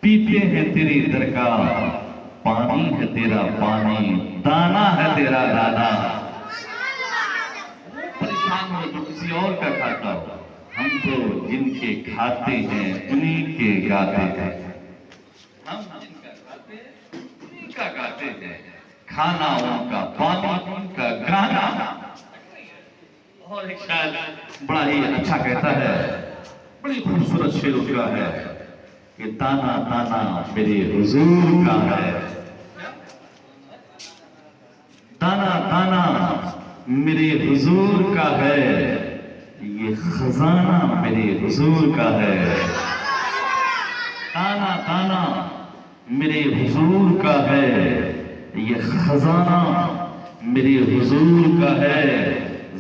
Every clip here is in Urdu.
پیتے ہیں تیری درگاہ، پانی ہے تیرا پانی، دانا ہے تیرا دانا۔ پریشان ہو جو کسی اور کا کھاتا ہو، ہم تو جن کے کھاتے ہیں انہی کے گاتے ہیں۔ ہم جن کا کھاتے ہیں انہی کا گاتے ہیں، کھانا ان کا، پانی ان کا، گانا۔ اور ایک شاعر بڑا ہی اچھا کہتا ہے، بڑی خوبصورت شعر اس کا ہے کہ دانا دانا میرے حضور کا ہے، دانا دانا میرے حضور کا ہے، یہ خزانہ میرے حضور کا ہے۔ دانا دانا میرے حضور کا ہے، یہ خزانہ میرے حضور کا ہے۔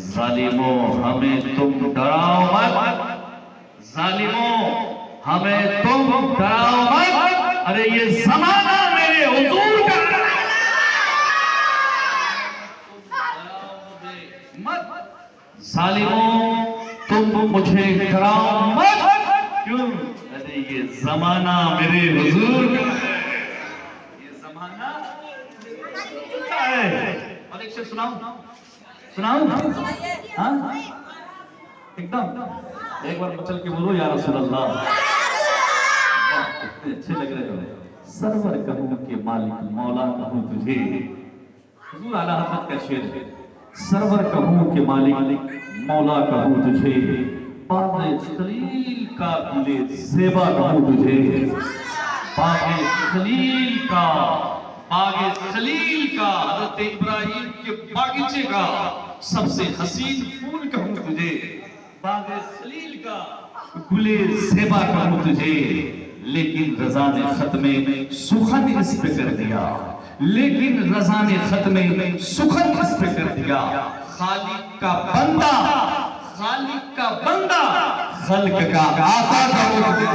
ظالموں ہمیں تم ڈراؤ مت، ظالموں ہمیں تم ڈراؤ مت، ارے یہ زمانہ میرے حضور کا ہے۔ ظالموں تم مجھے ڈراؤ مت، کیوں؟ ارے یہ زمانہ میرے حضور کا ہے، یہ زمانہ کا ہے۔ اور ایک سے سناؤں سناؤں ہاں ایک دم ایک بار چل کے بولو یا رسول اللہ، کتنے اچھے لگ رہے ہو۔ سرور کہوں کہ مالک مولا کہوں تجھے، حضور اعلیٰ حضرت کا شعر ہے۔ سرور کہوں کہ مالک مولا کہوں تجھے، باغ خلیل کا گل زیبا کہوں تجھے، باغ خلیل کا، باغ خلیل کا، حضرت ابراہیم کے باغیچے کا سب سے حسین پھول کہوں تجھے، باغ خلیل کا گل زیبا کہوں تجھے۔ لیکن رضا نے ختم سخن اس پہ کر دیا، لیکن رضا نے ختم سخن اس پہ کر دیا۔ خالق کا بندہ، خالق کا بندہ، خلق کا آقا کہوں تجھے،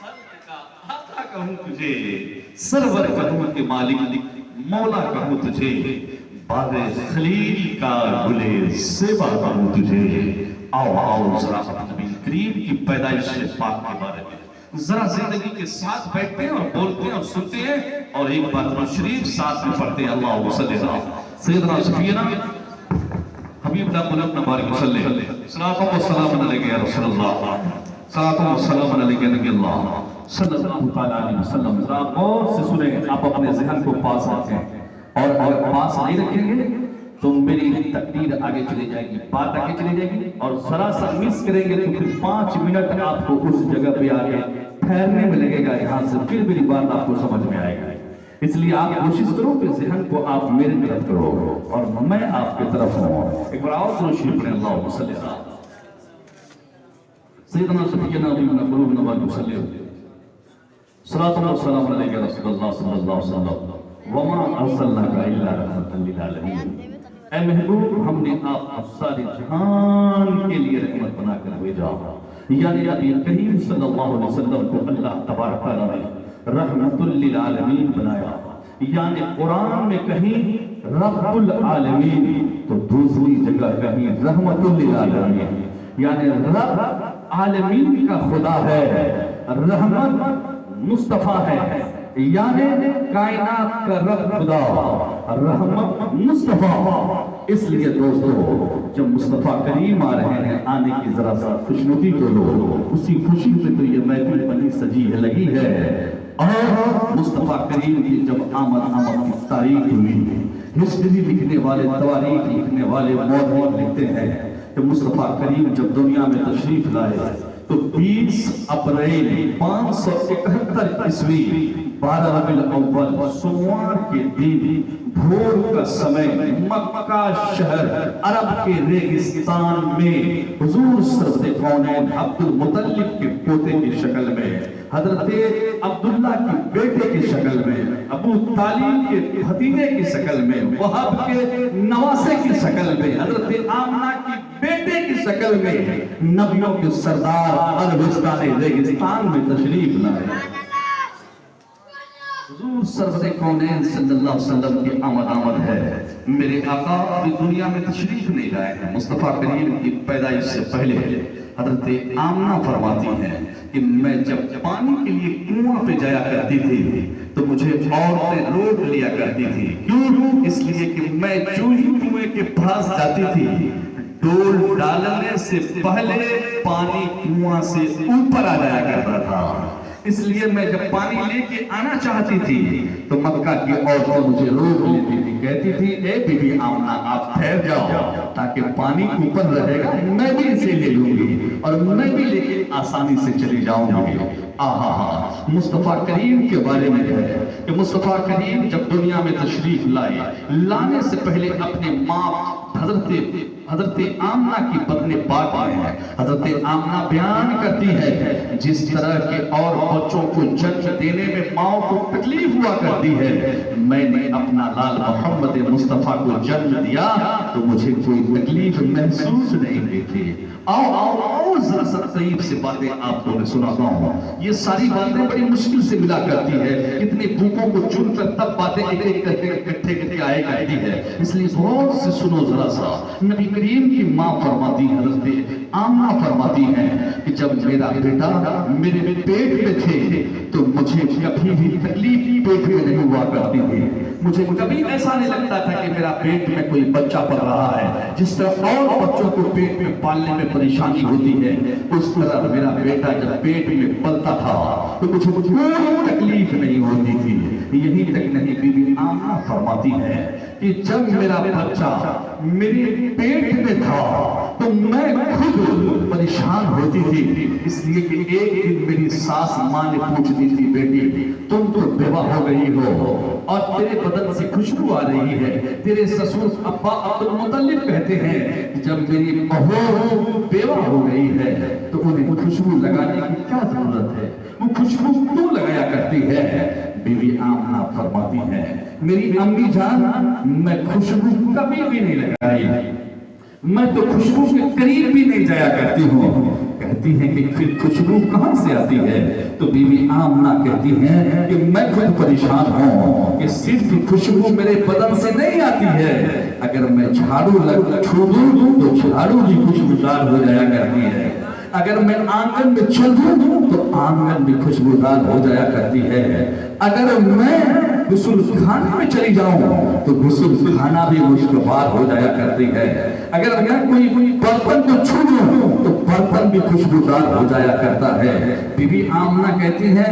خلق کا آقا کہوں تجھے۔ سرور کہوں کہ مالک مولا کہوں تجھے، باغ خلیل کا گل زیبا کہوں تجھے۔ آؤ آؤ ذرا نبی کریم کی پیدائش پاک کے بارے میں ذرا زندگی کے ساتھ بیٹھتے ہیں اور بولتے ہیں اور سنتے ہیں، اور ایک بار شریف ساتھ میں پڑھتے ہیں۔ اللہم صلی اللہ سیدنا شفیعنا حبیب اللہ قلوب نبارک وسلم، صلاۃ و سلام علیک یا رسول اللہ، صلاۃ و سلام علیک یا نبی اللہ صلی اللہ علیہ وسلم۔ ذرا غور سے سنیں، آپ اپنے ذہن کو پاس رکھیں، اور اگر پاس نہیں رکھیں گے تو میری تقریر آگے چلی جائے گی، بات آگے چلی جائے گی، اور ذرا سا مس کریں گے تو پھر 5 منٹ آپ کو اس جگہ پہ آگے ٹھہرنے میں لگے گا، یہاں سے پھر میری بات آپ کو سمجھ میں آئے گا۔ اس لیے آپ کوشش کرو کہ ذہن کو آپ میری طرف کرو اور میں آپ کی طرف ہوں۔ ایک بار اور درود شریف پڑھیں، اللہم صلی اللہ سیدنا شفیعنا حبیبنا قلوبنا بارک وسلم، صلاۃ و سلام علیک یا رسول اللہ صلی اللہ علیہ وسلم، وما ارسلناک الا رحمۃ للعالمین۔ اے محبوب، ہم نے آپ کو سارے جہان کے لیے رحمت بنا کر بھیجا، یعنی نبی کریم صلی اللہ علیہ وسلم کو اللہ تبارک تعالیٰ نے رحمت للعالمین بنایا۔ یعنی قرآن میں کہیں رب العالمین تو دوسری جگہ کہیں رحمت للعالمین، یعنی رب عالمین کا خدا ہے، رحمت مصطفیٰ ہے، یعنی کائنات کا رب خدا، رحمت مصطفیٰ۔ اس لیے دوستو، جب مصطفیٰ کریم آ رہے ہیں، آنے کی ذرا سا خوشنودی کرو، اسی خوشی پہ تو یہ محفل بنی سجی ہے، لگی ہے۔ اور مصطفیٰ کریم کی جب آمد کی تاریخ ہوئی، ہسٹری لکھنے والے، تواریخ لکھنے والے مورخ لکھتے ہیں کہ مصطفیٰ کریم جب دنیا میں تشریف لائے تو 20 اپریل 571 عیسوی 12 ربیع الاول سوموار کے دن بھور کا سمے مکہ شہر عرب کے ریگستان میں حضور سرورِ کونین عبد المطلب کے پوتے کی شکل میں، حضرت عبداللہ کے بیٹے کی شکل میں، ابو طالب کے بھتیجے کی شکل میں، وہب کے نواسے کی شکل میں، حضرت آمنہ کی بیٹے کی شکل میں نبیوں کے سردار عربستان ریگستان میں تشریف لائے۔ حضور سرورِ کونین صلی اللہ علیہ وسلم کی آمد ہے۔ میرے آقا ابھی دنیا میں تشریف نہیں لائے ہیں، مصطفیٰ کریم کی پیدائش سے پہلے حضرت آمنہ فرماتی ہیں کہ میں جب پانی کے لیے کنواں پہ جایا کرتی تھی تو مجھے عورتیں روک لیا کرتی تھی. کیوں؟ اس لیے کہ میں جو ہی کنویں کے پاس جاتی تھی ڈول ڈالنے سے پہلے پانی کنواں سے اوپر آ جایا کرتا تھا. اس لیے میں جب پانی لے کے آنا چاہتی تھی تو مکہ کی عورتیں مجھے روک لیتی تھی, کہتی تھی اے بی بی آمنہ آپ ٹھہر جاؤ تاکہ پانی اوپر رہے گا, میں بھی اسے لے لوں گی اور میں بھی لے کے آسانی سے چلی جاؤں گی. آہا, مصطفیٰ کریم کے بارے میں ہے کہ مصطفیٰ کریم جب دنیا میں تشریف لانے سے پہلے اپنے ماں حضرت آمنہ کی بطن پاک میں حضرت آمنہ بیان کرتی ہے جس طرح کے اور بچوں کو جنم دینے میں ماں کو تکلیف ہوا کرتی ہے, میں نے اپنا لال محمد مصطفیٰ کو جنم دیا تو مجھے کوئی تکلیف محسوس نہیں ہوئی تھی. آؤ ذرا سا قریب سے باتیں آپ کو میں سناتا ہوں. یہ ساری باتیں بڑی مشکل سے ملا کرتی ہے, اتنے بھوکوں کو چن کر تب باتیں ایک ایک کر کے اکٹھے کر کے آئے کرتی ہے, اس لیے غور سے سنو ذرا سا. نبی کریم کی ماں فرماتی حضرت آمنہ فرماتی ہیں کہ جب میرا بیٹا میرے پیٹ میں تھے تو مجھے کبھی بھی تکلیف پیٹ میں نہیں ہوا کرتی تھی. مجھے کبھی ایسا نہیں لگتا تھا کہ میرا پیٹ میں کوئی بچہ پل رہا ہے. جس طرح اور بچوں کو پیٹ میں پالنے میں پریشانی ہوتی ہے اس طرح میرا بیٹا جب پیٹ میں پلتا تھا تو مجھے کوئی تکلیف نہیں ہوتی تھی. یہی تک نہیں, بی بی آمنہ فرماتی ہے کہ جب میرا بچہ میرے پیٹ میں تھا تو میں خود پریشان ہوتی تھی, اس لیے کہ ایک دن میری ساس ماں نے پوچھتی تھی بیٹی تم تو بیوہ ہو گئی ہو اور تیرے بدن سے خوشبو آ رہی ہے. تیرے سسر ابا عبد المطلب کہتے ہیں کہ جب میری بہو بیوہ ہو گئی ہے تو انہیں خوشبو لگانے کی کیا ضرورت ہے, وہ خوشبو کیوں لگایا کرتی ہے. بی بی آمنہ فرماتی ہے میری امی جان میں خوشبو کبھی بھی نہیں لگائی, میں تو خوشبو کے قریب بھی نہیں جایا کرتی ہوں. کہتی ہیں کہ پھر خوشبو کہاں سے آتی ہے؟ تو بی بی آمنہ کہتی ہیں کہ میں خود پریشان ہوں کہ صرف خوشبو میرے بدن سے نہیں آتی ہے, اگر میں جھاڑو چھوڑ دوں تو جھاڑو بھی خوشبودار ہو جایا کرتی ہے, اگر میں آنگن میں چل دوں تو آنگن بھی خوشبودار ہو جایا کرتی ہے, اگر میں غسل خانہ میں چلی جاؤں تو غسل خانہ بھی خوشبودار ہو جایا کرتی ہے, اگر میں کوئی برتن کو چھو لوں تو برتن بھی خوشبودار ہو جایا کرتا ہے. بی بی آمنہ کہتی ہیں